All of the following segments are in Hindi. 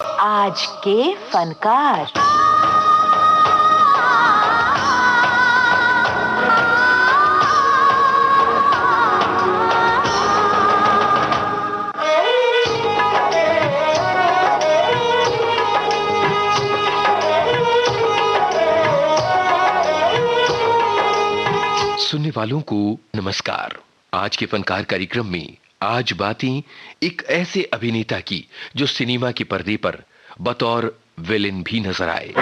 आज के फनकार। सुनने वालों को नमस्कार। आज के फनकार कार्यक्रम में आज बातें एक ऐसे अभिनेता की जो सिनेमा के पर्दे पर बतौर विलेन भी नजर आए।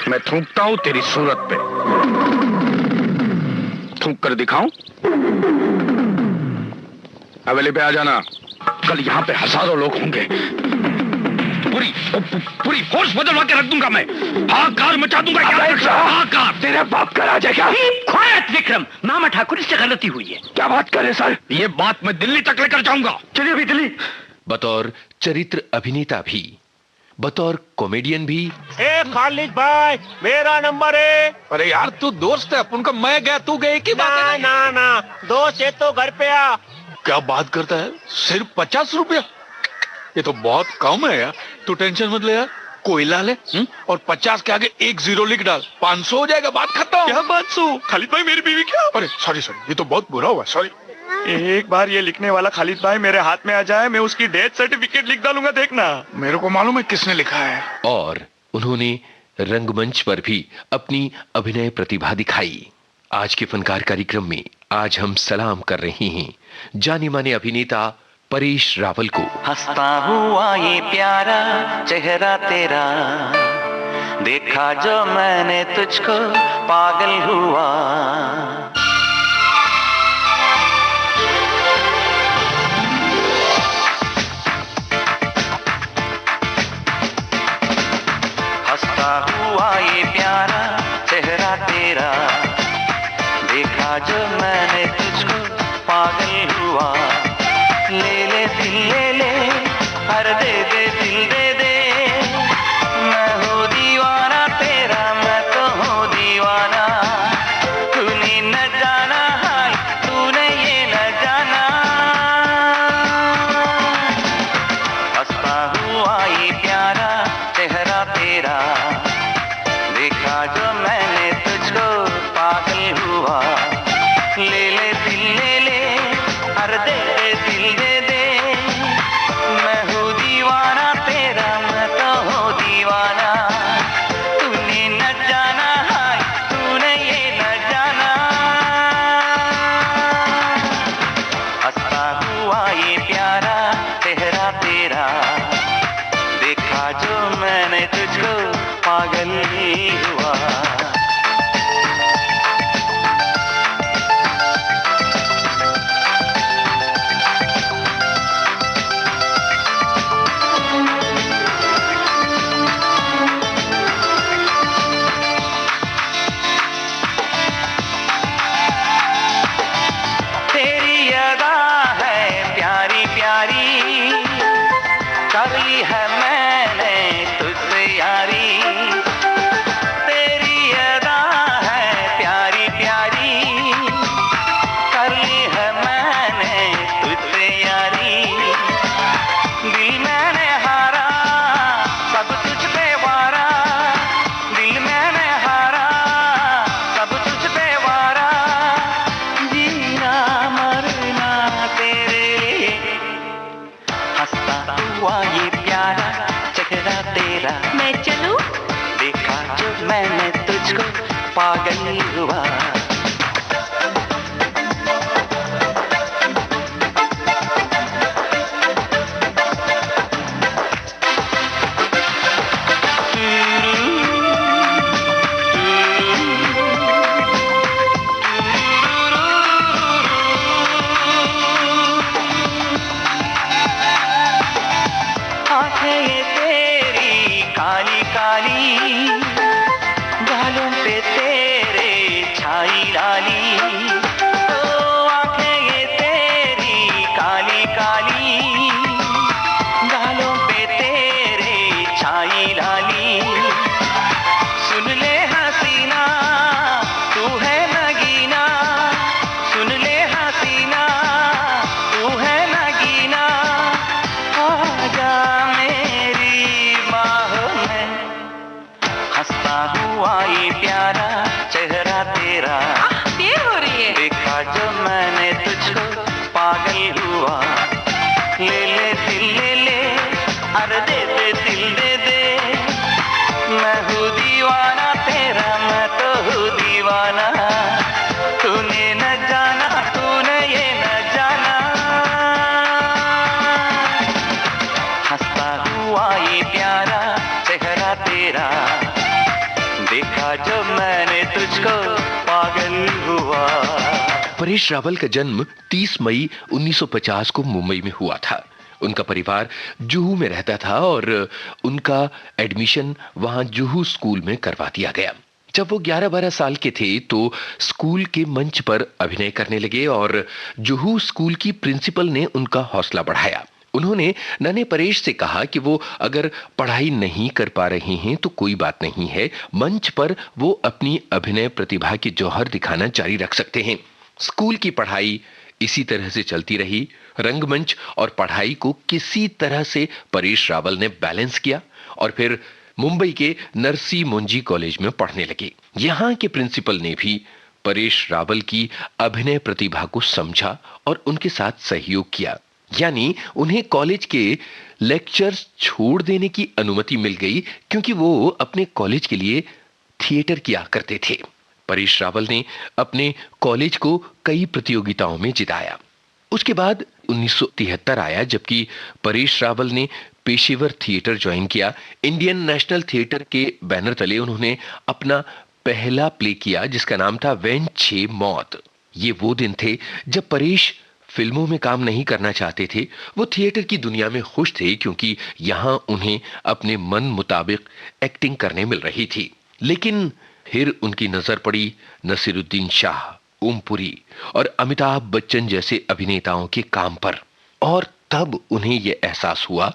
मैं थूकता हूं तेरी सूरत पे। थूक कर दिखाऊं? हवेली पे आ जाना। कल यहाँ पे हजारों लोग होंगे। पूरी फोर्स बदलवा के रख दूंगा मैं। हाहाकार मचा दूंगा। हाहाकार। तेरे बाप का राज है क्या? ख्वायत विक्रम, मामा ठाकुर इससे गलती हुई है। क्या बात करे सर? ये बात मैं दिल्ली तक लेकर जाऊंगा। चलिए अभी दिल्ली। बतौर चरित्र अभिनेता भी, बतौर कॉमेडियन भी। ए खालिद भाई, मेरा नंबर है। अरे यार तू दोस्त है अपन का। मैं गया तू गए की बात है? ना दोस्त है तो घर पे आ। क्या बात करता है? सिर्फ 50 रुपया? ये तो बहुत कम है यार। तू टेंशन मत ले यार, कोयला ले और 50 के आगे एक जीरो लिख डाल, 500 हो जाएगा। बात खत्म। क्या 500? खालिद भाई मेरी बीवी क्या? अरे सॉरी ये तो बहुत बुरा हुआ। सॉरी। एक बार ये लिखने वाला खालिद भाई मेरे हाथ में आ जाए, मैं उसकी डेथ सर्टिफिकेट लिख डालूंगा, देखना। मेरे को मालूम है किसने लिखा है। और उन्होंने रंगमंच पर भी अपनी अभिनय प्रतिभा दिखाई। आज के फनकार कार्यक्रम में आज हम सलाम कर रहे हैं जाने माने अभिनेता परेश रावल को। हंसता हुआ ये प्यारा चेहरा तेरा, देखा जो मैंने तुझको पागल हुआ। हंसता हुआ ये प्यारा चेहरा तेरा, देखा जो मैंने तुझको पागल हुआ। ले ले दिल ले ले, हर दे दे दिल दे दे। मैं हूँ दीवाना तेरा, मैं तो हूँ दीवाना। तूने न जाना हाल, तूने ये न जाना। हंसता हुआ ये प्यारा चेहरा तेरा, देखा जो मैंने तुझको पागल हुआ। ले ले दिल ले ले, हर दे दे दिल दे दे। मैं हूँ दीवाना तेरा, मैं तो हूँ दीवाना। तूने न जाना हाय, तूने ये न जाना। हंसता हुआ ये प्यारा चेहरा तेरा, देखा जो मैंने तुझको पागल हुआ। तेरी अदा है प्यारी प्यारी, करी है मैंने तुझसे यारी। तेरी अदा है प्यारी प्यारी, करी है मैंने तुझसे यारी। दिल मैंने हारा, सब तुझ पे वारा। दिल मैंने हारा, सब तुझ पे वारा। जीना मरना तेरे लिए, हंसता हुआ ये प्यारा चेहरा तेरा। मैं चलूं? देखा जो मैंने तुझको पागल हुआ। आंखें ये तेरी काली काली, गालों पे तेरे छाई परेश रावल का जन्म 30 मई 1950 को मुंबई में हुआ था। उनका परिवार जुहू में रहता था और उनका एडमिशन वहां जुहू स्कूल में करवा दिया गया। जब वो 11-12 साल के थे तो स्कूल के मंच पर अभिनय करने लगे और जुहू स्कूल की प्रिंसिपल ने उनका हौसला बढ़ाया। उन्होंने नन्हे परेश से कहा कि वो अगर पढ़ाई नहीं कर पा रहे हैं तो कोई बात नहीं है, मंच पर वो अपनी अभिनय प्रतिभा की जौहर दिखाना जारी रख सकते हैं। स्कूल की पढ़ाई इसी तरह से चलती रही। रंगमंच और पढ़ाई को किसी तरह से परेश रावल ने बैलेंस किया और फिर मुंबई के नरसी मुंजी कॉलेज में पढ़ने लगे। यहाँ के प्रिंसिपल ने भी परेश रावल की अभिनय प्रतिभा को समझा और उनके साथ सहयोग किया, यानी उन्हें कॉलेज के लेक्चर्स छोड़ देने की अनुमति मिल गई क्योंकि वो अपने कॉलेज के लिए थिएटर किया करते थे। परेश रावल ने अपने कॉलेज को कई प्रतियोगिताओं में जिताया। उसके बाद 1973 आया जबकि परेश रावल ने पेशेवर थिएटर ज्वाइन किया। इंडियन नेशनल थिएटर के बैनर तले उन्होंने अपना पहला प्ले किया जिसका नाम था वैन छे मौत। ये वो दिन थे जब परेश फिल्मों में काम नहीं करना चाहते थे। वो थिएटर की दुनिया में खुश थे क्योंकि यहां उन्हें अपने मन मुताबिक एक्टिंग करने मिल रही थी। लेकिन फिर उनकी नजर पड़ी नसीरुद्दीन शाह, ओमपुरी और अमिताभ बच्चन जैसे अभिनेताओं के काम पर और तब उन्हें यह एहसास हुआ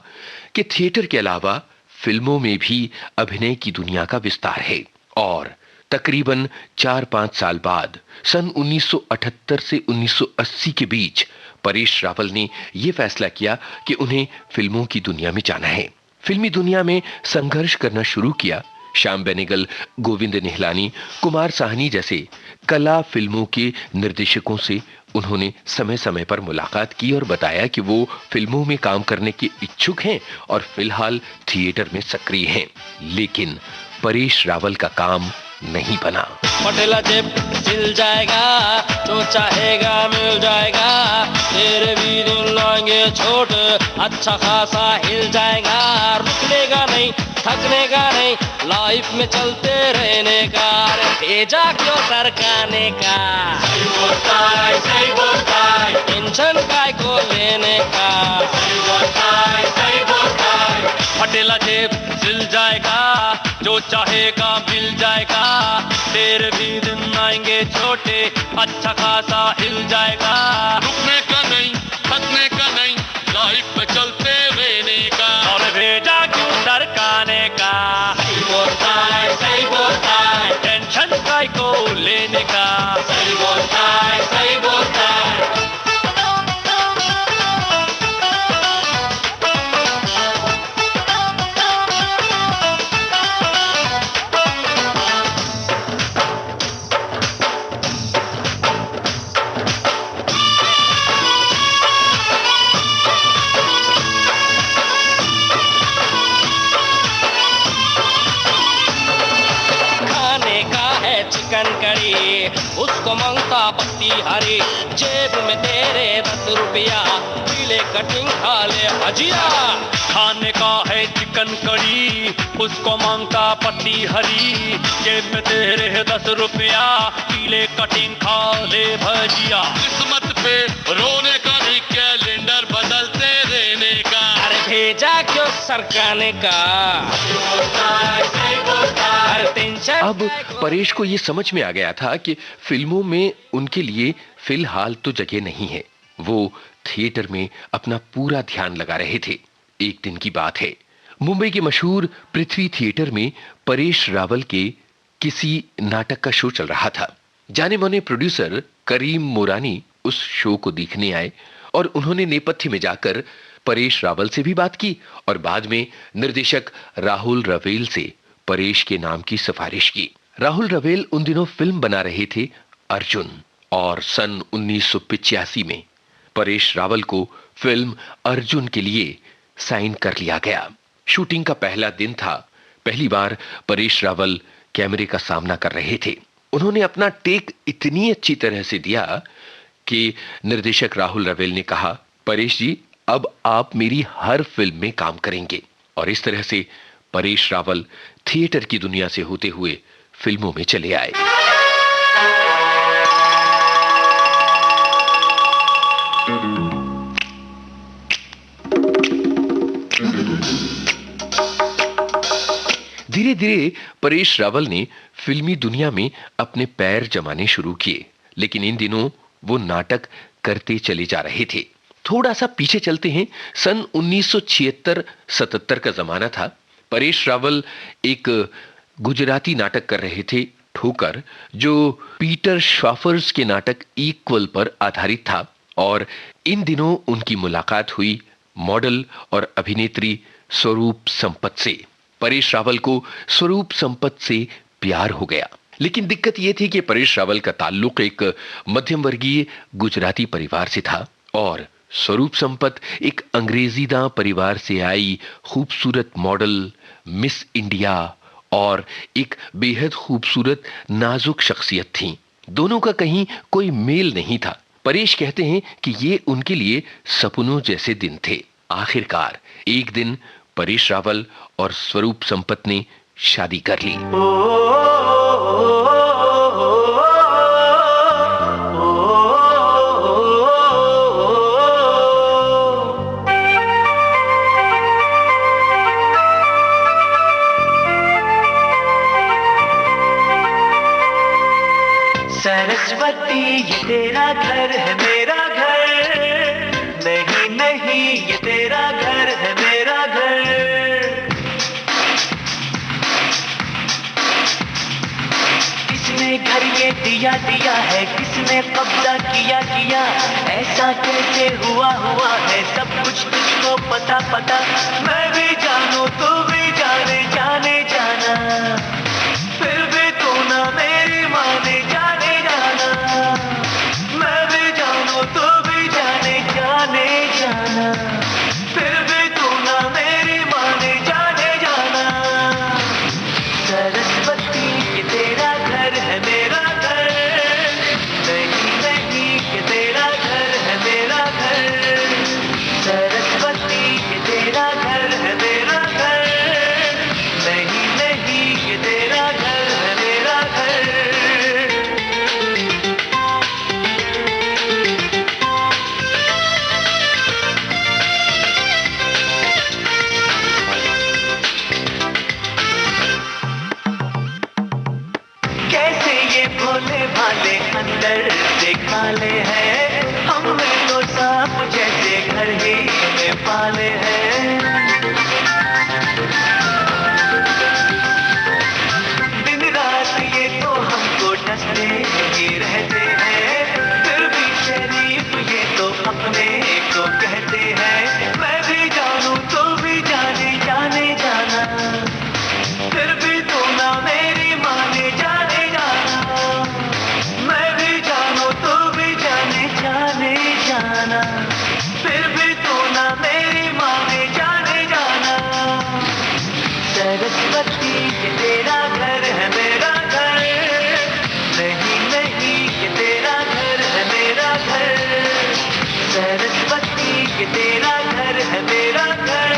कि थिएटर के अलावा फिल्मों में भी अभिनय की दुनिया का विस्तार है। और तकरीबन 4-5 साल बाद सन 1978 से 1980 के बीच परेश रावल ने यह फैसला किया कि उन्हें फिल्मों की दुनिया में जाना है। फिल्मी दुनिया में संघर्ष करना शुरू किया। श्याम बेनेगल, गोविंद निहलानी, कुमार साहनी जैसे कला फिल्मों के निर्देशकों से उन्होंने समय समय पर मुलाकात की और बताया कि वो फिल्मों में काम करने के इच्छुक हैं और फिलहाल थिएटर में सक्रिय हैं। लेकिन परेश रावल का काम नहीं बना। पटेला जेब चिल जाएगा, जो चाहेगा मिल जाएगा, तेरे भी दिन लाएंगे छोट, अच्छा खासा हिल जाएगा, रुकने का नहीं, थकने का नहीं, लाइफ में चलते रहने का, भेजा क्यों सरकाने का, सही बोलता है, सही बोलता है, टेंशन काय को लेने का, सही बोलता है, सही बोलता है, पटेला जेब चिल जाएगा, जो चाहेगा मिल जाएगा, तेरे भी दिन आएंगे छोटे, अच्छा खासा हिल जाएगा, रुकने का नहीं, थकने का नहीं, लाइफ में चलते रहने का, और भेजा क्यों सरकाने का, सही बोलता है, टेंशन काय को लेने का, सही बोलता है, सही बोलता है। उसको मांगता पत्ती हरी, जेब में तेरे 10 रुपया, पीले कटिंग खा ले भजिया, खाने का है चिकन करी, उसको मांगता पत्ती हरी, जेब में तेरे 10 रुपया, पीले कटिंग खा ले भजिया, किस्मत पे रोने का नहीं, कैलेंडर बदलते रहने का, अरे भेजा क्यों सरकाने का, अब परेश को यह समझ में आ गया था कि फिल्मों में उनके लिए फिलहाल तो जगह नहीं है। वो थिएटर में अपना पूरा ध्यान लगा रहे थे। एक दिन की बात है, मुंबई के मशहूर पृथ्वी थिएटर में परेश रावल के किसी नाटक का शो चल रहा था। जाने माने प्रोड्यूसर करीम मोरानी उस शो को देखने आए और उन्होंने नेपथ्य में जाकर परेश रावल से भी बात की और बाद में निर्देशक राहुल रवेल से परेश के नाम की सिफारिश की। राहुल रवेल उन दिनों फिल्म बना रहे थे अर्जुन और सन 1985 में परेश रावल को फिल्म अर्जुन के लिए साइन कर लिया गया। शूटिंग का पहला दिन था। पहली बार परेश रावल कैमरे का सामना कर रहे थे। उन्होंने अपना टेक इतनी अच्छी तरह से दिया कि निर्देशक राहुल रवेल ने कहा, परेश जी अब आप मेरी हर फिल्म में काम करेंगे। और इस तरह से परेश रावल थिएटर की दुनिया से होते हुए फिल्मों में चले आए। धीरे धीरे परेश रावल ने फिल्मी दुनिया में अपने पैर जमाने शुरू किए, लेकिन इन दिनों वो नाटक करते चले जा रहे थे। थोड़ा सा पीछे चलते हैं, सन 1976-77 का जमाना था। परेश रावल एक गुजराती नाटक कर रहे थे, ठोकर, जो पीटर श्वाफर्स के नाटक इक्वल पर आधारित था। और इन दिनों उनकी मुलाकात हुई मॉडल और अभिनेत्री स्वरूप संपत से। परेश रावल को स्वरूप संपत से प्यार हो गया, लेकिन दिक्कत यह थी कि परेश रावल का ताल्लुक एक मध्यम वर्गीय गुजराती परिवार से था और स्वरूप संपत एक अंग्रेजीदा परिवार से आई खूबसूरत मॉडल, मिस इंडिया और एक बेहद खूबसूरत नाजुक शख्सियत थी। दोनों का कहीं कोई मेल नहीं था। परेश कहते हैं कि ये उनके लिए सपनों जैसे दिन थे। आखिरकार एक दिन परेश रावल और स्वरूप संपत ने शादी कर ली। सरस्वती ये तेरा घर है मेरा घर, नहीं नहीं ये तेरा घर है मेरा घर। किसने घर ये दिया दिया है, किसने कब्जा किया किया, ऐसा कैसे हुआ हुआ है, सब कुछ तुझको पता पता। मैं भी जानू तू भी जाने जाने जाना, फिर भी तू ना मेरी माने जाने जाना। मैं भी जानू तू भी जाने जाने जाना, फिर भी तू ना मेरी माने जाने जाना। सरस्वती ये तेरा घर है मेरा घर, नहीं नहीं ये तेरा घर है मेरा घर। सरस्वती ये तेरा घर है मेरा घर, नहीं नहीं ये तेरा घर है मेरा घर। कैसे ये भोले भाले अंदर से काले हैं, हमने तो सांप जैसे घर ही में पाले हैं। दिन रात ये तो हमको डसते ही रहते हैं, फिर भी शरीफ ये तो अपने को कहते हैं। मैं भी जानू तो भी जाने जाने जाना, फिर भी तू ना मेरी माने जाने जाना। मैं भी जानू तू भी जाने जाने जाना, फिर भी तू ना मेरी माने जाने जाना। सरस्वती ये तेरा घर है मेरा घर, नहीं नहीं ये तेरा घर है मेरा घर। सरस्वती ये तेरा घर है मेरा घर,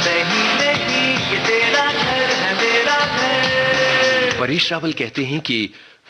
नहीं नहीं ये तेरा घर है मेरा घर। परेश रावल कहते हैं कि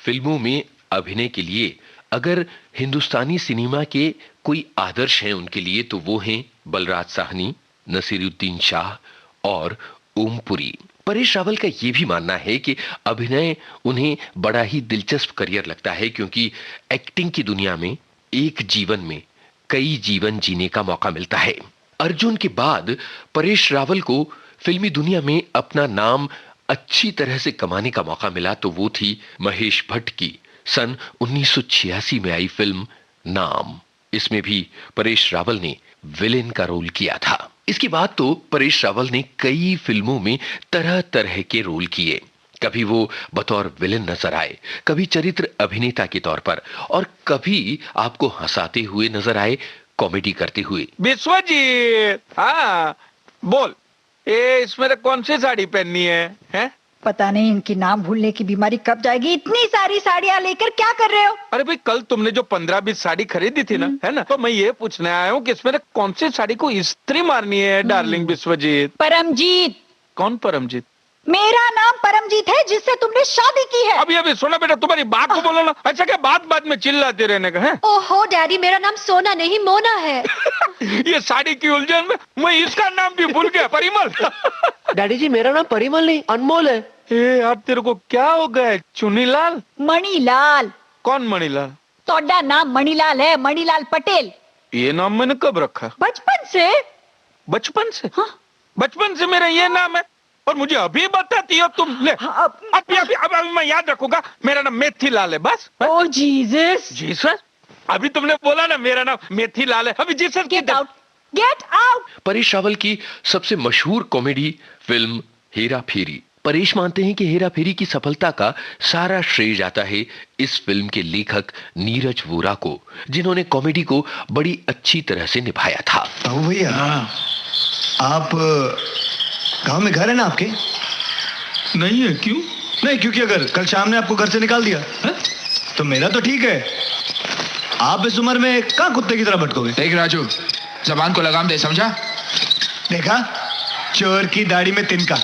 फिल्मों में अभिनय के लिए अगर हिंदुस्तानी सिनेमा के कोई आदर्श हैं उनके लिए, तो वो हैं बलराज साहनी, नसीरुद्दीन शाह और ओमपुरी। परेश रावल का यह भी मानना है कि अभिनय उन्हें बड़ा ही दिलचस्प करियर लगता है, क्योंकि एक्टिंग की दुनिया में एक जीवन में कई जीवन जीने का मौका मिलता है। अर्जुन के बाद परेश रावल को फिल्मी दुनिया में अपना नाम अच्छी तरह से कमाने का मौका मिला, तो वो थी महेश भट्ट की सन 1986 में आई फिल्म नाम। इसमें भी परेश रावल ने विलेन का रोल किया था। इसके बाद तो परेश रावल ने कई फिल्मों में तरह तरह के रोल किए। कभी वो बतौर विलेन नजर आए, कभी चरित्र अभिनेता के तौर पर, और कभी आपको हंसाते हुए नजर आए, कॉमेडी करते हुए। विश्वजीत, हाँ बोल, ये इसमें कौन सी साड़ी पहननी है? पता नहीं इनकी नाम भूलने की बीमारी कब जाएगी। इतनी सारी साड़ियाँ लेकर क्या कर रहे हो? अरे भाई, कल तुमने जो 15-20 साड़ी खरीदी थी ना, है ना, तो मैं ये पूछने आया हूँ कि इसमें कौन सी साड़ी को इस्त्री मारनी है डार्लिंग विश्वजीत? परमजीत। कौन परमजीत? मेरा नाम परमजीत है, जिससे तुमने शादी की है। अभी सुनो बेटा, तुम्हारी बात को बोलो ना। अच्छा क्या बात बात में चिल्लाते रहने का है? ओहो डैडी, मेरा नाम सोना नहीं मोना है। ये साड़ी की उलझन में मैं इसका नाम भी भूल गया, परिमल। डैडी जी मेरा नाम परिमल नहीं अनमोल है। यार तेरे को क्या हो गया? चुनीलाल? मणिलाल। कौन मणिलाल? तोड़ा नाम मणिलाल है, मणिलाल पटेल। ये नाम मैंने कब रखा? बचपन से। बचपन से? हाँ? बचपन से मेरा ये नाम है और मुझे अभी बताती हो तुम? ले अभी मैं याद रखूंगा। मेरा नाम मेथीलाल है बस। ओ जीसस। जीसस? अभी तुमने बोला ना मेरा नाम मेथीलाल है, अभी Jesus. Get out, get out. Paresh Rawal की सबसे मशहूर कॉमेडी फिल्म हेरा फेरी। परेश मानते हैं कि हेरा फेरी की सफलता का सारा श्रेय जाता है इस फिल्म के लेखक नीरज वोरा को, जिन्होंने कॉमेडी को बड़ी अच्छी तरह से निभाया था। भैया आप गांव में घर है ना आपके? नहीं है। क्यों नहीं? क्योंकि अगर कल शाम ने आपको घर से निकाल दिया है? तो मेरा तो ठीक है, आप इस उम्र में कहाँ कुत्ते की तरह भटकोगे? देख राजू, जबान को लगाम दे, समझा? देखा, चोर की दाढ़ी में तिनका।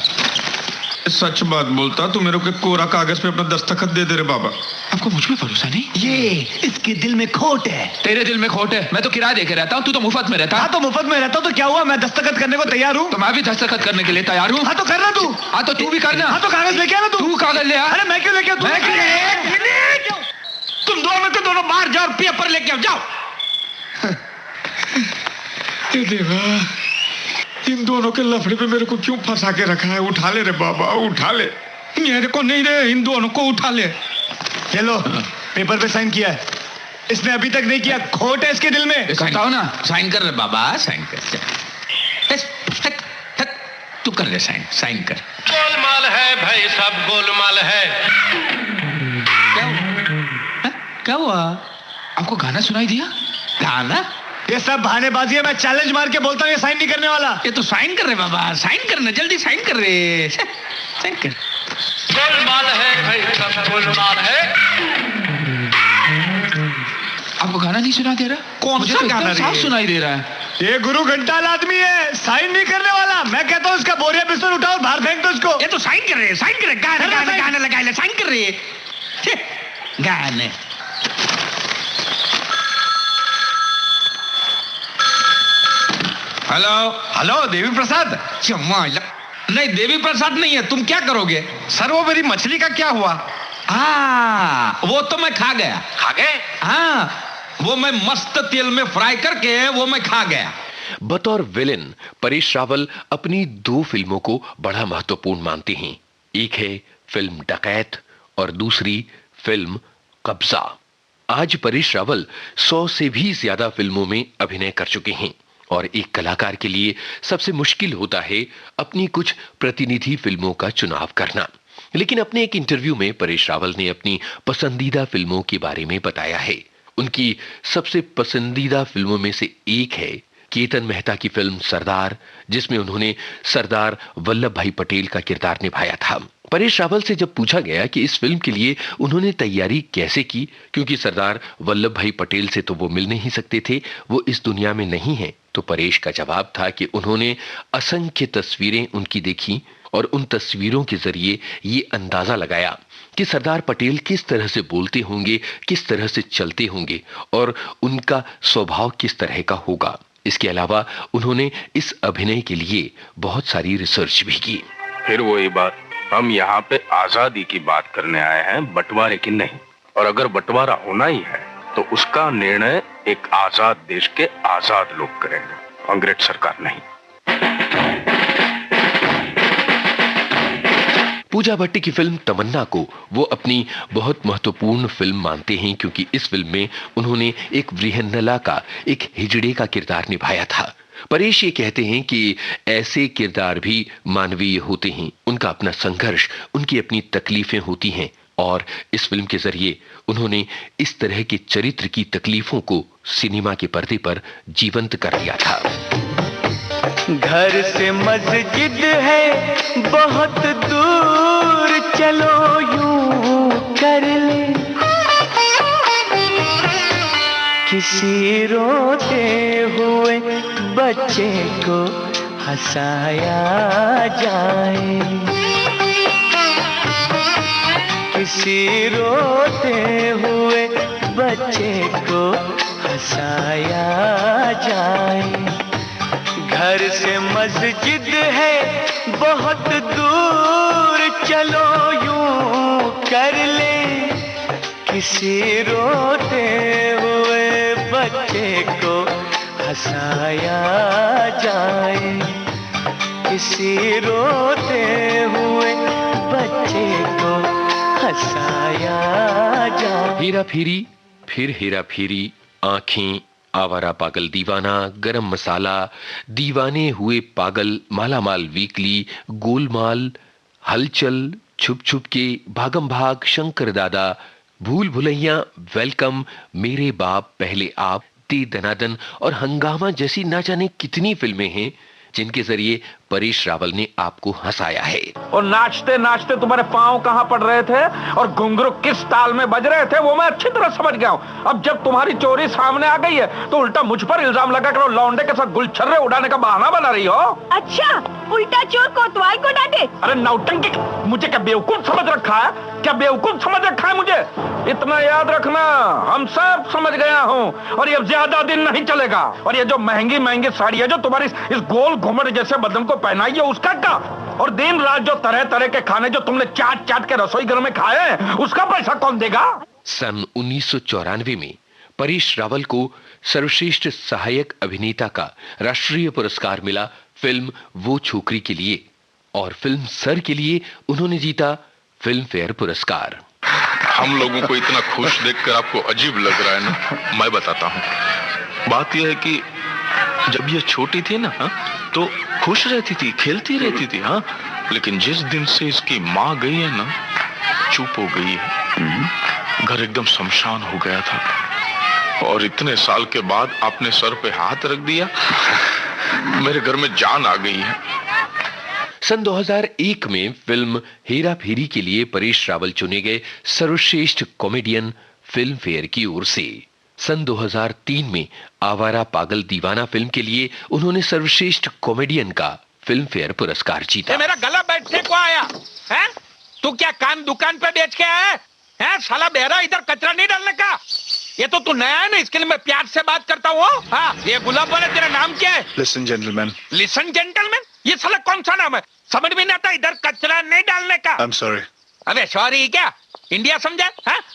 सच बात बोलता तो मेरे को कोरा कागज पे अपना दस्तखत दे दे रे बाबा। आपको मुझ पे भरोसा नहीं? ये इसके दिल में खोट है। तेरे दिल में खोट है? मैं तो किराया देके रहता हूँ, तू तो मुफ्त में रहता। हाँ तो मुफ्त में रहता हूँ तो क्या हुआ, मैं दस्तखत करने को तैयार हूँ। तो मैं भी दस्तखत करने के लिए तैयार हूँ। हाँ तो करना तू। हाँ तो तू भी करना। हाँ तो कागज लेके आना तू कागज ले आ। अरे मैं क्यों लेके आऊँ? तुम दोनों के दोनों बाहर जाओ, पेपर लेके आओ, जाओ। इन दोनों के लफड़े पे मेरे को क्यों फंसा के रखा है? उठा ले रे बाबा, उठा ले। मेरे को नहीं रे, इन दोनों को उठा ले। ये लो, पेपर पे साइन किया है। इसने अभी तक नहीं किया, खोट है इसके दिल में। कहता हूँ ना, साइन कर रे बाबा, साइन कर। तू कर ले साइन, साइन कर। गोलमाल है भाई, सब गोलमाल है। क्या हुआ? आपको गाना सुनाई दिया? गाना? ये सब बहानेबाजी है, मैं चैलेंज मार के बोलता हूँ ये साइन नहीं करने वाला। ये तो साइन कर रहे बाबा, साइन करना, जल्दी साइन कर रहे। साइन कर। गोलमाल है भाई, सब गोलमाल है। आपको गाना नहीं सुना दे रहा? कौन सा गाना? साफ सुनाई दे रहा है। ये गुरु घंटाल आदमी है, साइन नहीं करने वाला। मैं कहता हूँ इसका बोरिया बिस्तर उठाओ और बाहर फेंक दो इसको। ये तो साइन कर रहे, साइन कर रहे, गाना लगा ले, साइन कर रहे गाने। Hello hello, Devi Prasad? नहीं, देवी प्रसाद नहीं है। तुम क्या करोगे? सर वो मेरी मछली का क्या हुआ? हाँ, वो तो मैं खा गया। खा गए? हाँ, वो मैं मस्त तेल में फ्राई करके वो मैं खा गया। बतौर विलेन परेश रावल अपनी 2 फिल्मों को बड़ा महत्वपूर्ण मानते हैं। एक है फिल्म डकैत और दूसरी फिल्म कब्जा। आज परेश रावल 100 से भी ज्यादा फिल्मों में अभिनय कर चुके हैं और एक कलाकार के लिए सबसे मुश्किल होता है अपनी कुछ प्रतिनिधि फिल्मों का चुनाव करना। लेकिन अपने एक इंटरव्यू में परेश रावल ने अपनी पसंदीदा फिल्मों के बारे में बताया है। उनकी सबसे पसंदीदा फिल्मों में से एक है केतन मेहता की फिल्म सरदार, जिसमें उन्होंने सरदार वल्लभ भाई पटेल का किरदार निभाया था। परेश रावल से जब पूछा गया कि इस फिल्म के लिए उन्होंने तैयारी कैसे की, क्योंकि सरदार वल्लभ भाई पटेल से तो वो मिल नहीं सकते थे, वो इस दुनिया में नहीं है, तो परेश का जवाब था कि उन्होंने असंख्य तस्वीरें उनकी देखी और उन तस्वीरों के जरिए ये अंदाजा लगाया कि सरदार पटेल किस तरह से बोलते होंगे, किस तरह से चलते होंगे और उनका स्वभाव किस तरह का होगा। इसके अलावा उन्होंने इस अभिनय के लिए बहुत सारी रिसर्च भी की। फिर वही बात, हम यहाँ पे आजादी की बात करने आए हैं, बंटवारे की नहीं। और अगर बंटवारा होना ही है तो उसका निर्णय एक आजाद देश के आजाद लोग करेंगे, अंग्रेज सरकार नहीं। पूजा भट्टी की फिल्म तमन्ना को वो अपनी बहुत महत्वपूर्ण फिल्म मानते हैं, क्योंकि इस फिल्म में उन्होंने एक वृहन्नला का, एक हिजड़े का किरदार निभाया था। परेश ये कहते हैं कि ऐसे किरदार भी मानवीय होते हैं, उनका अपना संघर्ष, उनकी अपनी तकलीफें होती हैं और इस फिल्म के जरिए उन्होंने इस तरह के चरित्र की तकलीफों को सिनेमा के पर्दे पर जीवंत कर दिया था। घर से मस्जिद है बहुत दूर, चलो यूं कर ले, किसी रोते हुए बच्चे को हंसाया जाए, किसी रोते हुए बच्चे को हंसाया जाए। घर से मस्जिद है बहुत दूर, चलो यूं कर ले किसी रोते हुए बच्चे को हंसाया जाए। किसी रोते हुए बच्चे को हंसाया जाए। हेरा फेरी, फिर हेरा फेरी, आंखें, आवारा पागल दीवाना, गरम मसाला, दीवाने हुए पागल, मालामाल वीकली, गोलमाल, हलचल, छुप छुप के, भागम भाग, शंकर दादा, भूल भुलैया, वेलकम, मेरे बाप पहले आप, दे दनादन और हंगामा जैसी ना जाने कितनी फिल्में हैं जिनके जरिए परेश रावल ने आपको हंसाया है। और नाचते नाचते तुम्हारे पांव कहां पड़ रहे थे और घुंघरू किस ताल में बज रहे थे वो मैं अच्छी तरह समझ गया हूं। अब जब तुम्हारी चोरी सामने आ गई है तो उल्टा मुझ पर इल्जाम लगा कर लौंडे के साथ गुलछर्रे उड़ाने का बहाना बना रही हो। अच्छा, उल्टा चोर कोतवाल को डांटे। अरे नौटंकी, मुझे क्या बेवकूफ समझ रखा है? क्या बेवकूफ समझ रखा है मुझे? इतना याद रखना, हम सब समझ गया हूँ और ये ज्यादा दिन नहीं चलेगा। और ये जो महंगी महंगी साड़ी है जो तुम्हारी इस गोल घुमट जैसे बदन को पहनाई है उसका क्या? और दिन रात जो तरह तरह के खाने जो तुमने चाट चाट के रसोई घर में खाए हैं उसका पैसा कौन देगा? सन 1994 में परेश रावल को सर्वश्रेष्ठ सहायक अभिनेता का राष्ट्रीय पुरस्कार मिला फिल्म वो छोकरी के लिए, और फिल्म सर के लिए उन्होंने जीता फिल्म फेयर पुरस्कार। हम लोगों को इतना खुश देखकर आपको अजीब लग रहा है ना, मैं बताता हूँ। बात यह है कि जब ये छोटी थी ना तो खुश रहती थी, खेलती रहती थी, हाँ, लेकिन जिस दिन से इसकी माँ गई है ना, चुप हो गई है। घर एकदम शमशान हो गया था और इतने साल के बाद आपने सर पे हाथ रख दिया, मेरे घर में जान आ गई है। सन 2001 में फिल्म हेरा फेरी के लिए परेश रावल चुने गए सर्वश्रेष्ठ कॉमेडियन फिल्म फेयर की ओर से। सन 2003 में आवारा पागल दीवाना फिल्म के लिए उन्होंने सर्वश्रेष्ठ कॉमेडियन का फिल्म फेयर पुरस्कार जीता। मेरा गला बैठने को आया है? तू क्या कान दुकान पे बेच के आया है? साला बेहरा, इधर कचरा नहीं डालने का। ये तो तू नया है ना, इसके लिए मैं प्यार से बात करता हूँ। हाँ, ये गुलाब वाले, तेरा नाम क्या है? Listen gentleman. Listen gentleman? ये साला कौन सा नाम है? समझ में नहीं आता, इधर कचरा नहीं डालने का। I am sorry. अबे सॉरी क्या? इंडिया समझा?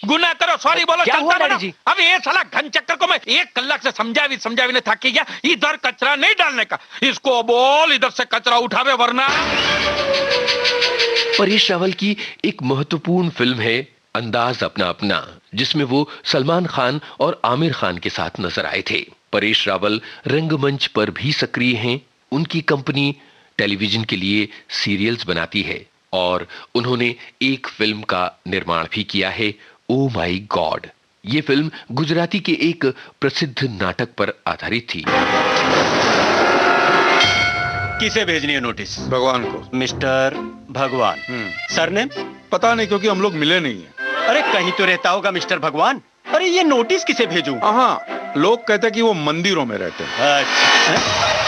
गुनाह करो सॉरी बोलो। क्या हुआ डैडी जी? अब ये साला घन चक्कर को मैं 1 कलाक से समझावी ने थक गया। इधर कचरा नहीं डालने का, इसको बोल इधर से कचरा उठावे वरना। परेश रावल की एक महत्वपूर्ण फिल्म है अंदाज अपना अपना, जिसमें वो सलमान खान और आमिर खान के साथ नजर आए थे। परेश रावल रंगमंच पर भी सक्रिय हैं। उनकी कंपनी टेलीविजन के लिए सीरियल्स बनाती है और उन्होंने एक फिल्म का निर्माण भी किया है, ओ माई गॉड। ये फिल्म गुजराती के एक प्रसिद्ध नाटक पर आधारित थी। किसे भेजनी है नोटिस? भगवान को। मिस्टर भगवान। सरनेम? पता नहीं, क्योंकि हम लोग मिले नहीं है। अरे कहीं तो रहता होगा मिस्टर भगवान। अरे ये नोटिस किसे भेजूं? हाँ, लोग कहते हैं कि वो मंदिरों में रहते हैं। अच्छा,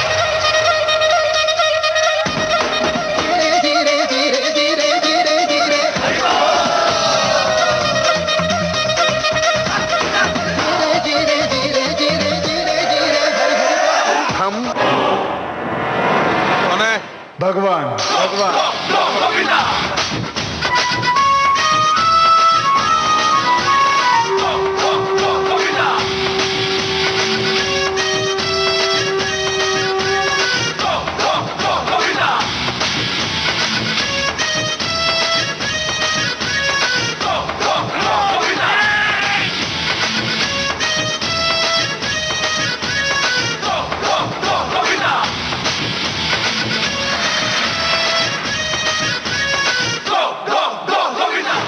भगवान।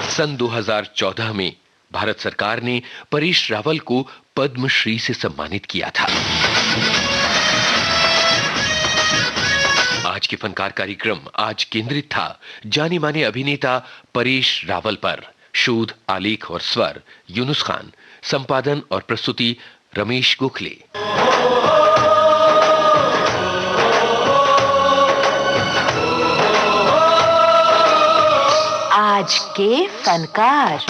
सन 2014 में भारत सरकार ने परेश रावल को पद्मश्री से सम्मानित किया था। आज के फनकार कार्यक्रम आज केंद्रित था जाने माने अभिनेता परेश रावल पर। शोध, आलेख और स्वर यूनुस खान, संपादन और प्रस्तुति रमेश गोखले। आज के फनकार।